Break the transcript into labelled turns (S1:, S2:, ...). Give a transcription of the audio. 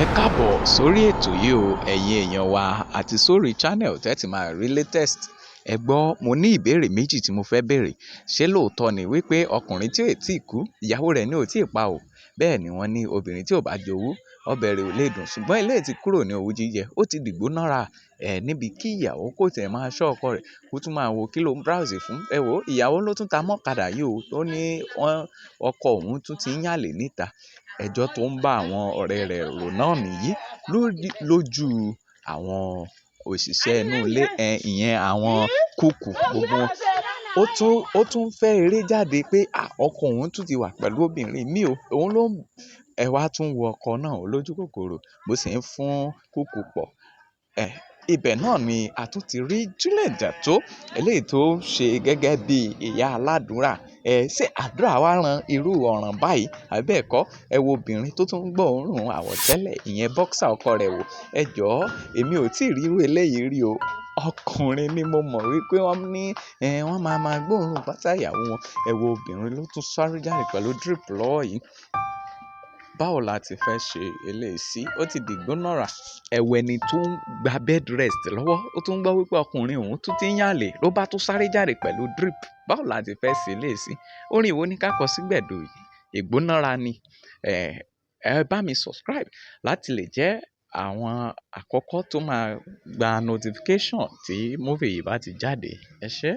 S1: Ẹ káàbọ̀ sórí ètò yìí o, ẹ̀yin èèyàn wa àti sórí channel tẹ́tí máa rí latest. Ẹ gbọ́, mo ní ìbéèrè méjì tí mo fẹ́ béèrè. Ṣé lóòótọ́ ni wípé ọkùnrin tí ò tí ì kú, ìyàwó rẹ̀ ni ò tí ì pa ò? Bẹ́ẹ̀ ni wọ́n ní obìnrin tí ò bá jowú, ọbẹ̀ rẹ̀ ò lè dùn. Ṣùgbọ́n eléyìí ti kúrò ní owú jíjẹ, ó ti dìgbónára. Níbi kí ìyàwó kó tẹ̀ máa ṣọ́ ọkọ rẹ̀, kó tún máa wo kí ló ń browse fún. Ẹ wò, ìyàwó ló tún ta mọ́kadà yìí o, tó ní ọkọ òun tún ti ń yànlè níta. Ẹjọ́ tó ń bá àwọn ọ̀rẹ́ rẹ̀ rò náà nìyí lójú àwọn òṣìṣẹ́ inú ilé, ìyẹn àwọn kúkù gbogbo. Ó tún fẹ́ eré jáde pé ọkọ òun tún ti wà pẹ̀lú obìnrin mi o. Òun ló ń wá tún wo ọkọ náà lójú kòkòrò bó sì ń fún kúkù pọ̀. Ibẹ̀ náà ni a tún ti rí Juliet Jatto, eléyìí tó ṣe gẹ́gẹ́ bí ìyá aládùúrà. Ṣé àdúrà wa ran irú ọ̀ràn báyìí? Àbí bẹ́ẹ̀ kọ́? Ẹ wo obìnrin tó tún ń gbọ́ òórùn àwọ̀tẹ́lẹ̀, ìyẹn boxer ọkọ rẹ̀ wò. Ẹ jọ̀ọ́, èmi ò tí ì rí irú eléyìí rí o. Ọkùnrin ni mo mọ̀ wípé wọ́n ní wọ́n máa gbóòórùn bàtà ìyàwó wọn. Ẹ wo obìnrin ló tún sáré jáde pẹ̀lú drip lọ́wọ́ yìí. Báwo la ti fẹ́ ṣe eléyìí sí? Ó ti dìgbónára. Ẹ̀wẹ̀ ni tó ń gba bed rest lọ́wọ́. Ó tún gbọ́ wípé ọkùnrin òun tún ti ń yànlè, ló bá tún sáré jáde pẹ̀lú drip. Báwo la ti fẹ́ ṣe eléyìí sí? Orin wo ni ká kọ sí gbẹ̀du yìí? Ìgbónára ni. Ẹ bá mi subscribe láti lè jẹ́ àwọn àkọ́kọ́ tó máa gba notification tí movie yìí bá ti jáde. Ẹ ṣé.